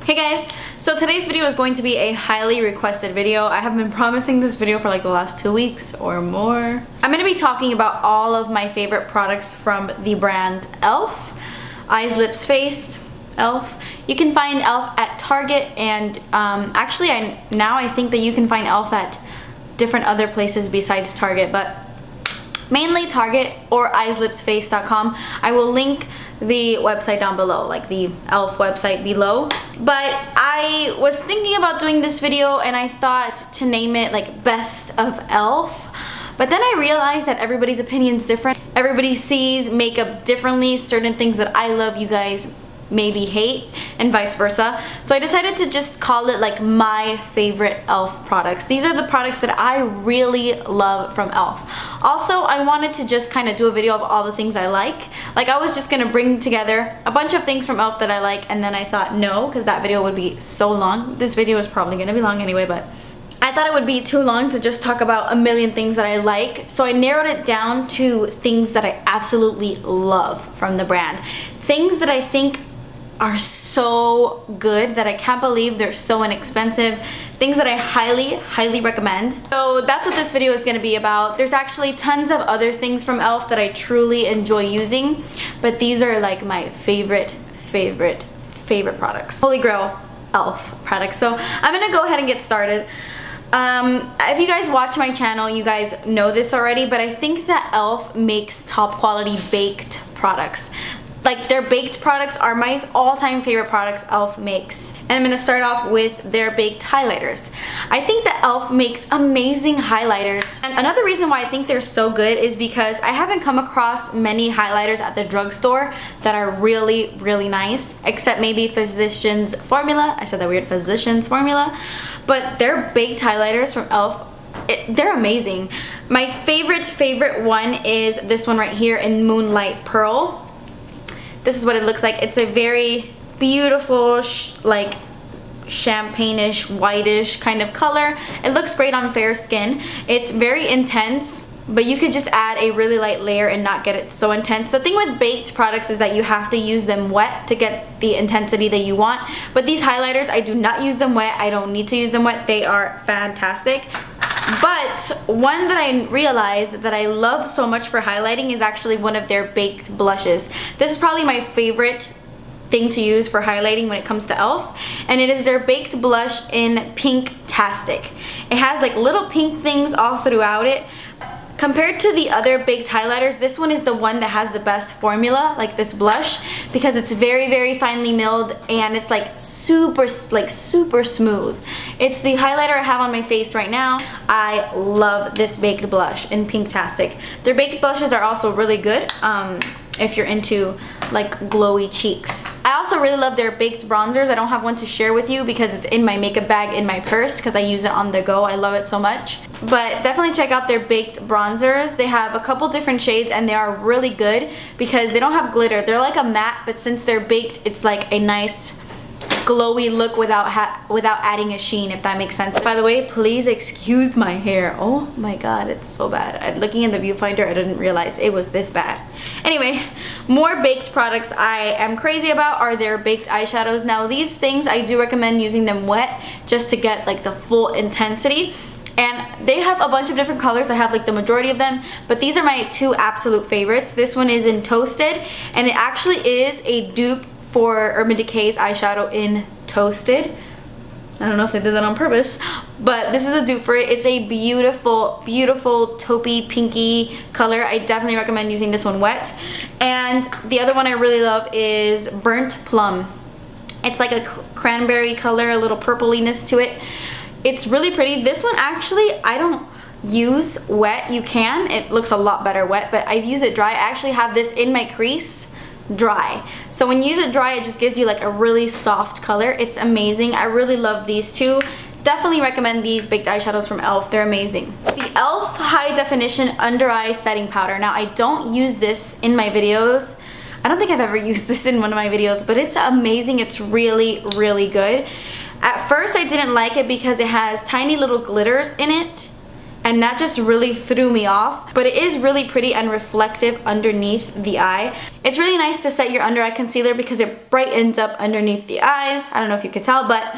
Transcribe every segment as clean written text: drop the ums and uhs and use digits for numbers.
Hey guys, so today's video is going to be a highly requested video. I have been promising this video for like the last 2 weeks or more. I'm going to be talking about all of my favorite products from the brand e.l.f. Eyes, Lips, Face, e.l.f. You can find e.l.f. at Target, and actually I think that you can find e.l.f. at different other places besides Target, but mainly Target or eyeslipsface.com. I will link the website down below, like the e.l.f. website below. But I was thinking about doing this video and I thought to name it like Best of e.l.f. But then I realized that everybody's opinion's different. Everybody sees makeup differently. Certain things that I love, you guys maybe hate, and vice versa. So I decided to just call it like my favorite e.l.f. products. These are the products that I really love from e.l.f. Also, I wanted to just kind of do a video of all the things I like. Like, I was just gonna bring together a bunch of things from e.l.f. that I like, and then I thought no, because that video would be so long. This video is probably gonna be long anyway, but I thought it would be too long to just talk about a million things that I like. So I narrowed it down to things that I absolutely love from the brand. Things that I think are so good that I can't believe they're so inexpensive. Things that I highly recommend. So that's what this video is going to be about. There's actually tons of other things from e.l.f. that I truly enjoy using, but these are like my favorite products. Holy grail e.l.f. products. So I'm gonna go ahead and get started. If you guys watch my channel, you guys know this already, but I think that e.l.f. makes top quality baked products. Like, their baked products are my all-time favorite products e.l.f. makes. And I'm gonna start off with their baked highlighters. I think that e.l.f. makes amazing highlighters. And another reason why I think they're so good is because I haven't come across many highlighters at the drugstore that are really nice, except maybe Physicians Formula. I said that weird, Physicians Formula. But their baked highlighters from e.l.f., they're amazing. My favorite one is this one right here in Moonlight Pearl. This is what it looks like. It's a very beautiful, like champagne-ish, whitish kind of color. It looks great on fair skin. It's very intense, but you could just add a really light layer and not get it so intense. The thing with baked products is that you have to use them wet to get the intensity that you want. But these highlighters, I do not use them wet. I don't need to use them wet. They are fantastic. But one that I realized that I love so much for highlighting is actually one of their baked blushes. This is probably my favorite thing to use for highlighting when it comes to e.l.f. And it is their baked blush in Pink-tastic. It has like little pink things all throughout it. Compared to the other baked highlighters, this one is the one that has the best formula, like this blush, because it's very finely milled and it's like super smooth. It's the highlighter I have on my face right now. I love this baked blush in Pink-tastic. Their baked blushes are also really good if you're into like glowy cheeks. I also really love their baked bronzers. I don't have one to share with you because it's in my makeup bag in my purse because I use it on the go. I love it so much. But definitely check out their baked bronzers. They have a couple different shades and they are really good because they don't have glitter. They're like a matte, but since they're baked, it's like a nice glowy look without adding a sheen, if that makes sense. By the way, please excuse my hair. Oh my god, it's so bad. Looking in the viewfinder, I didn't realize it was this bad. Anyway, more baked products I am crazy about are their baked eyeshadows. Now these things, I do recommend using them wet just to get like the full intensity. And they have a bunch of different colors. I have like the majority of them, but these are my two absolute favorites. This one is in Toasted, and it actually is a dupe for Urban Decay's eyeshadow in Toasted. I don't know if they did that on purpose, but this is a dupe for it. It's a beautiful taupey pinky color. I definitely recommend using this one wet. And the other one I really love is Burnt Plum. It's like a cranberry color, a little purpliness to it. It's really pretty. This one actually I don't use wet. You can. It looks a lot better wet, but I use it dry. I actually have this in my crease dry. So when you use it dry, it just gives you like a really soft color. It's amazing. I really love these two. Definitely recommend these baked eyeshadows from e.l.f. They're amazing. The e.l.f. High Definition Under Eye Setting Powder. Now I don't use this in my videos. I don't think I've ever used this in one of my videos, but it's amazing. It's really good. At first I didn't like it because it has tiny little glitters in it. and that just really threw me off. But it is really pretty and reflective underneath the eye. It's really nice to set your under eye concealer because it brightens up underneath the eyes. I don't know if you could tell, but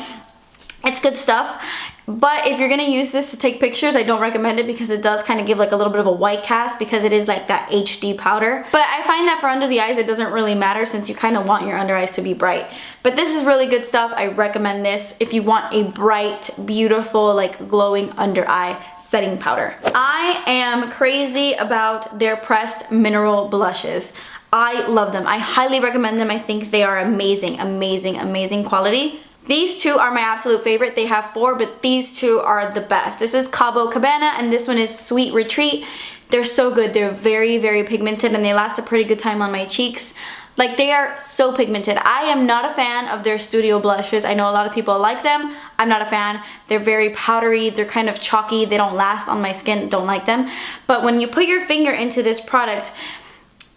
it's good stuff. But if you're gonna use this to take pictures, I don't recommend it because it does kind of give like a little bit of a white cast because it is like that HD powder. But I find that for under the eyes, it doesn't really matter since you kind of want your under eyes to be bright. But this is really good stuff. I recommend this if you want a bright, beautiful, like glowing under eye setting powder. I am crazy about their pressed mineral blushes. I love them. I highly recommend them. I think they are amazing, amazing, amazing quality. These two are my absolute favorite. They have 4, but these two are the best. This is Cabo Cabana and this one is Sweet Retreat. They're so good. They're very, very pigmented and they last a pretty good time on my cheeks. Like, they are so pigmented. I am not a fan of their studio blushes. I know a lot of people like them. I'm not a fan. They're very powdery. They're kind of chalky. They don't last on my skin. Don't like them. But when you put your finger into this product,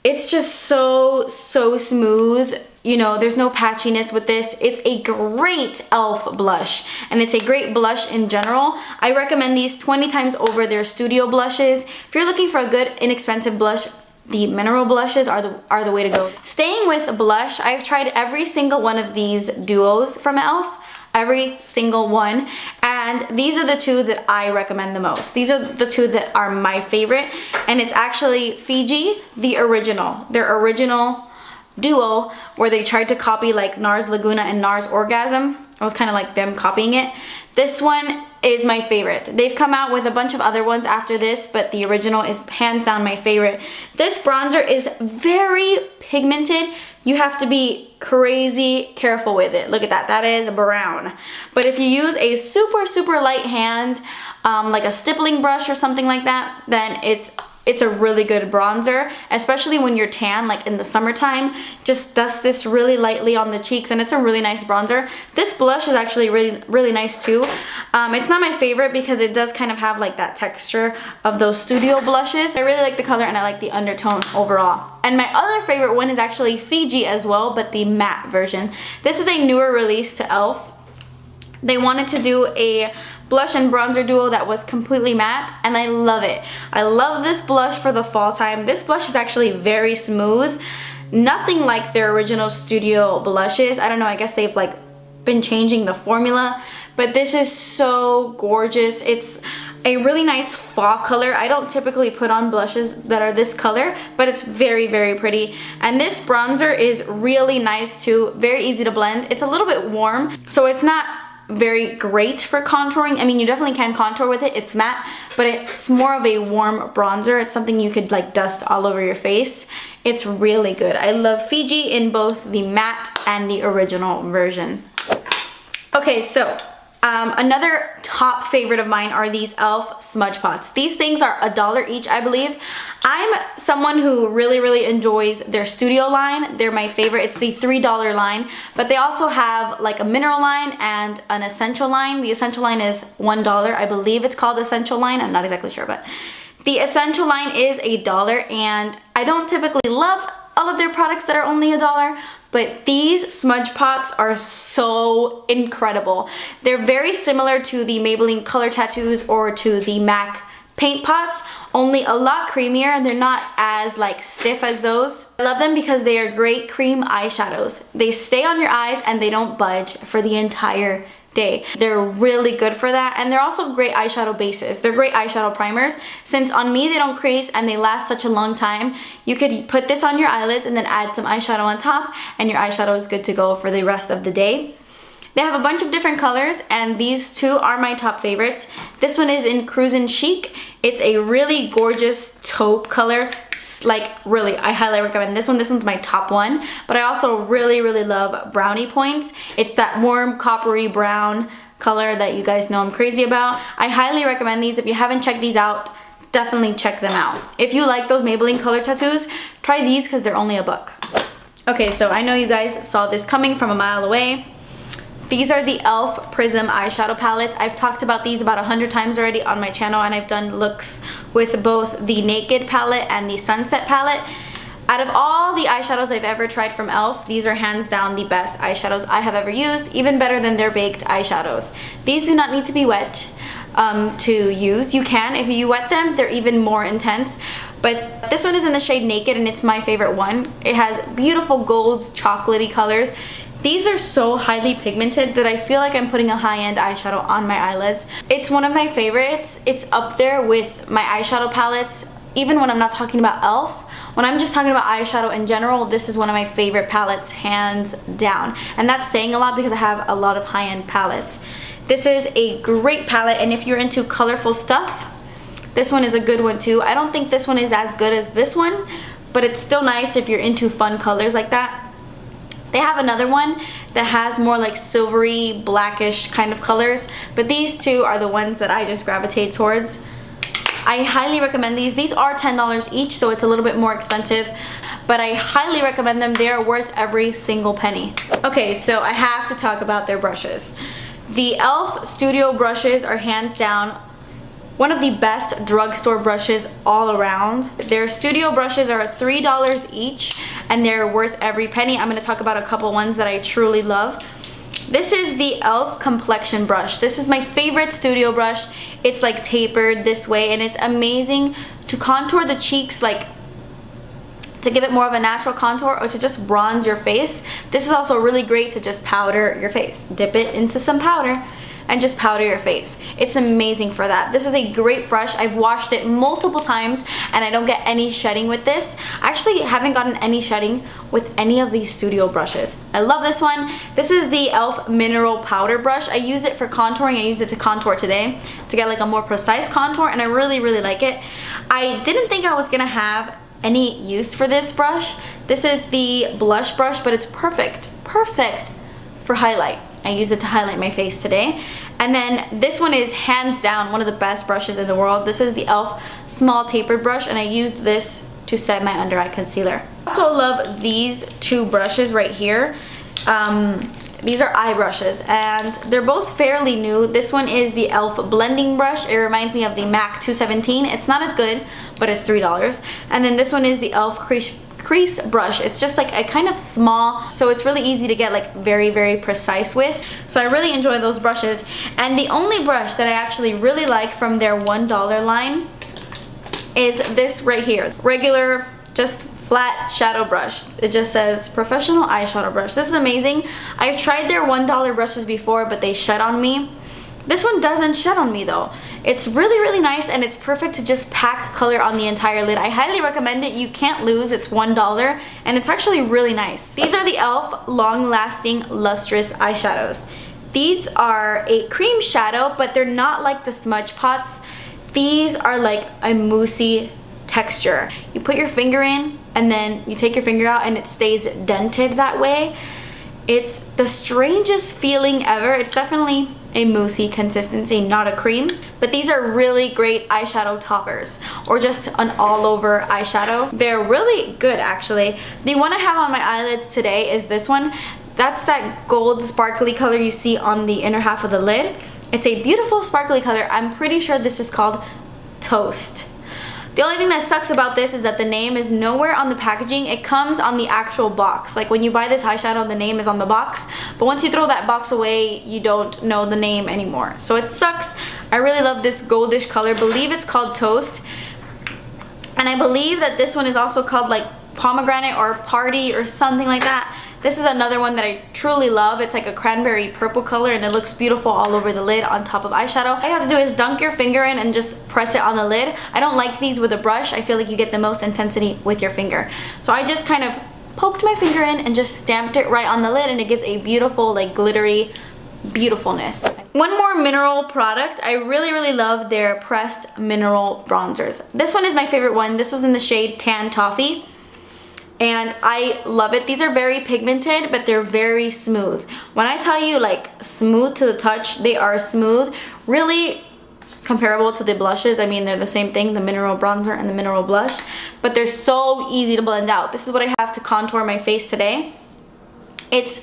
it's just so smooth. You know, there's no patchiness with this. It's a great e.l.f. blush, and it's a great blush in general. I recommend these 20 times over their studio blushes. If you're looking for a good, inexpensive blush, the mineral blushes are the way to go. Staying with blush, I've tried every single one of these duos from e.l.f. Every single one, and these are the 2 that I recommend the most. These are the 2 that are my favorite, and it's actually Fiji, the original, their original duo, where they tried to copy like NARS Laguna and NARS Orgasm. It was kind of like them copying it. This one is my favorite. They've come out with a bunch of other ones after this, but the original is hands down my favorite. This bronzer is very pigmented. You have to be crazy careful with it. Look at that, that is brown. But if you use a super light hand, like a stippling brush or something like that, then it's a really good bronzer, especially when you're tan, like in the summertime. Just dust this really lightly on the cheeks and it's a really nice bronzer. This blush is actually really nice too. It's not my favorite because it does kind of have like that texture of those studio blushes. I really like the color and I like the undertone overall. And my other favorite one is actually Fiji as well, but the matte version. This is a newer release to e.l.f. They wanted to do a blush and bronzer duo that was completely matte, and I love it. I love this blush for the fall time. This blush is actually very smooth. Nothing like their original studio blushes. I don't know, I guess they've like been changing the formula, but this is so gorgeous. It's a really nice fall color. I don't typically put on blushes that are this color, but it's very pretty. And this bronzer is really nice too, very easy to blend. It's a little bit warm, so it's not very great for contouring. I mean, you definitely can contour with it. It's matte, but it's more of a warm bronzer. It's something you could like dust all over your face. It's really good. I love Fiji in both the matte and the original version. Okay, so another top favorite of mine are these e.l.f. smudge pots. These things are $1 each, I believe. I'm someone who really enjoys their studio line. They're my favorite. It's the $3 line, but they also have like a mineral line and an essential line. The essential line is $1. I believe it's called essential line. I'm not exactly sure, but the essential line is $1, and I don't typically love all of their products that are only $1, but these smudge pots are so incredible. They're very similar to the Maybelline Color Tattoos or to the MAC paint pots, only a lot creamier, and they're not as like stiff as those. I love them because they are great cream eyeshadows. They stay on your eyes and they don't budge for the entire day. They're really good for that, and they're also great eyeshadow bases. They're great eyeshadow primers. Since on me they don't crease and they last such a long time, you could put this on your eyelids and then add some eyeshadow on top, and your eyeshadow is good to go for the rest of the day. They have a bunch of different colors, and these 2 are my top favorites. This one is in Cruisin' Chic. It's a really gorgeous taupe color. Like, really, I highly recommend this one. This one's my top one. But I also really love Brownie Points. It's that warm coppery brown color that you guys know I'm crazy about. I highly recommend these. If you haven't checked these out, definitely check them out. If you like those Maybelline Color Tattoos, try these because they're only $1. Okay, so I know you guys saw this coming from a mile away. These are the e.l.f. Prism eyeshadow palettes. I've talked about these about 100 times already on my channel, and I've done looks with both the Naked palette and the Sunset palette. Out of all the eyeshadows I've ever tried from e.l.f., these are hands down the best eyeshadows I have ever used, even better than their baked eyeshadows. These do not need to be wet. to use. You can, if you wet them, they're even more intense. But this one is in the shade Naked, and it's my favorite one. It has beautiful golds, chocolatey colors. These are so highly pigmented that I feel like I'm putting a high-end eyeshadow on my eyelids. It's one of my favorites. It's up there with my eyeshadow palettes, even when I'm not talking about e.l.f. When I'm just talking about eyeshadow in general, this is one of my favorite palettes, hands down. And that's saying a lot because I have a lot of high-end palettes. This is a great palette, and if you're into colorful stuff, this one is a good one too. I don't think this one is as good as this one, but it's still nice if you're into fun colors like that. They have another one that has more like silvery, blackish kind of colors, but these two are the ones that I just gravitate towards. I highly recommend these. These are $10 each, so it's a little bit more expensive, but I highly recommend them. They are worth every single penny. Okay, so I have to talk about their brushes. The e.l.f. Studio brushes are hands down one of the best drugstore brushes all around. Their studio brushes are $3 each, and they're worth every penny. I'm going to talk about a couple ones that I truly love. This is the e.l.f. complexion brush. This is my favorite studio brush. It's like tapered this way, and it's amazing to contour the cheeks, like to give it more of a natural contour, or to just bronze your face. This is also really great to just powder your face. Dip it into some powder and just powder your face. It's amazing for that. This is a great brush. I've washed it multiple times and I don't get any shedding with this. I actually haven't gotten any shedding with any of these studio brushes. I love this one. This is the e.l.f. mineral powder brush. I use it for contouring. I used it to contour today to get like a more precise contour, and I really like it. I didn't think I was gonna have any use for this brush. This is the blush brush, but it's perfect for highlight. I use it to highlight my face today. And then this one is hands down one of the best brushes in the world. This is the e.l.f. small tapered brush, and I used this to set my under eye concealer. I also love these two brushes right here. These are eye brushes, and they're both fairly new. This one is the e.l.f. blending brush. It reminds me of the MAC 217. It's not as good, but it's $3. And then this one is the e.l.f. crease brush. It's just like a kind of small, so it's really easy to get like very precise with. So I really enjoy those brushes. And the only brush that I actually really like from their $1 line is this right here. Regular, just flat shadow brush. It just says professional eyeshadow brush. This is amazing. I've tried their $1 brushes before, but they shed on me. This one doesn't shed on me though. It's really nice, and it's perfect to just pack color on the entire lid. I highly recommend it. You can't lose. It's $1, and it's actually really nice. These are the e.l.f. long-lasting lustrous eyeshadows. These are a cream shadow, but they're not like the smudge pots. These are like a moussey texture. You put your finger in, and then you take your finger out, and it stays dented that way. It's the strangest feeling ever. It's definitely a moussey consistency, not a cream. But these are really great eyeshadow toppers, or just an all-over eyeshadow. They're really good, actually. The one I have on my eyelids today is this one. That's that gold sparkly color you see on the inner half of the lid. It's a beautiful sparkly color. I'm pretty sure this is called Toast. The only thing that sucks about this is that the name is nowhere on the packaging. It comes on the actual box. Like when you buy this eyeshadow, the name is on the box. But once you throw that box away, you don't know the name anymore. So it sucks. I really love this goldish color. I believe it's called Toast. And I believe that this one is also called like Pomegranate or Party or something like that. This is another one that I truly love. It's like a cranberry purple color, and it looks beautiful all over the lid on top of eyeshadow. All you have to do is dunk your finger in and just press it on the lid. I don't like these with a brush. I feel like you get the most intensity with your finger. So I just kind of poked my finger in and just stamped it right on the lid, and it gives a beautiful, like glittery beautifulness. One more mineral product. I really love their pressed mineral bronzers. This one is my favorite one. This was in the shade Tan Toffee, and I love it. These are very pigmented, but they're very smooth. When I tell you like smooth to the touch, they are smooth. Really comparable to the blushes. I mean, they're the same thing, the mineral bronzer and the mineral blush, but they're so easy to blend out. This is what I have to contour my face today. It's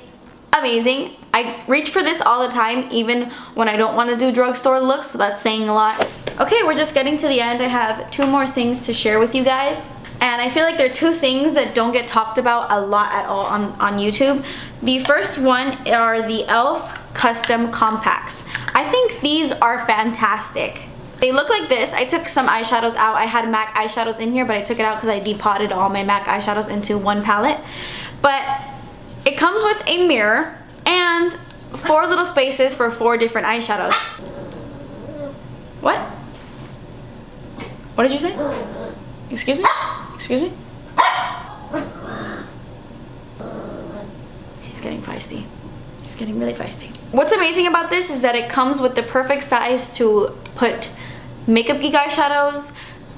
amazing. I reach for this all the time, even when I don't want to do drugstore looks, so that's saying a lot. Okay, we're just getting to the end. I have two more things to share with you guys. And I feel like there are two things that don't get talked about a lot at all on YouTube. The first one are the e.l.f. Custom Compacts. I think these are fantastic. They look like this. I took some eyeshadows out. I had MAC eyeshadows in here, but I took it out because I depotted all my MAC eyeshadows into one palette. But it comes with a mirror and 4 little spaces for 4 different eyeshadows. What? What did you say? Excuse me? Excuse me? He's getting feisty. He's getting really feisty. What's amazing about this is that it comes with the perfect size to put Makeup Geek eyeshadows,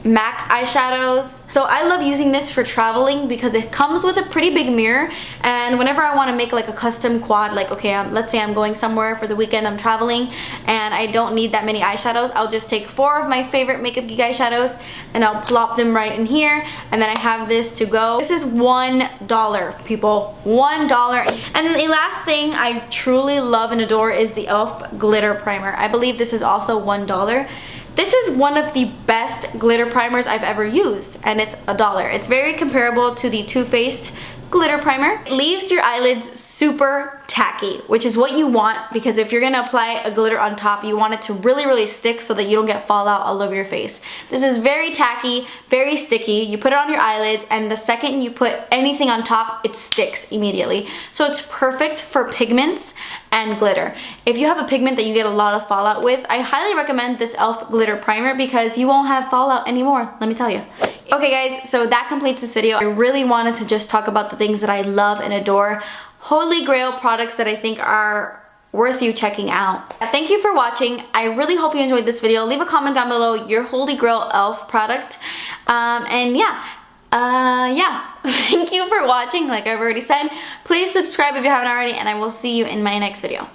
MAC eyeshadows. So I love using this for traveling because it comes with a pretty big mirror, and whenever I want to make like a custom quad, like okay, let's say I'm going somewhere for the weekend, I'm traveling and I don't need that many eyeshadows, I'll just take 4 of my favorite Makeup Geek eyeshadows and I'll plop them right in here, and then I have this to go. This is $1, people, $1. And then the last thing I truly love and adore is the e.l.f. glitter primer. I believe this is also $1. This is one of the best glitter primers I've ever used, and it's $1. It's very comparable to the Too Faced glitter primer. It leaves your eyelids super tacky, which is what you want, because if you're gonna apply a glitter on top, you want it to really stick so that you don't get fallout all over your face. This is very tacky, very sticky. You put it on your eyelids, and the second you put anything on top, it sticks immediately. So it's perfect for pigments and glitter. If you have a pigment that you get a lot of fallout with, I highly recommend this e.l.f. glitter primer because you won't have fallout anymore, let me tell you. Okay guys, so that completes this video. I really wanted to just talk about the things that I love and adore. Holy grail products that I think are worth you checking out. Thank you for watching. I really hope you enjoyed this video. Leave a comment down below your holy grail e.l.f. product. And yeah. Thank you for watching. Like I've already said, please subscribe if you haven't already, and I will see you in my next video.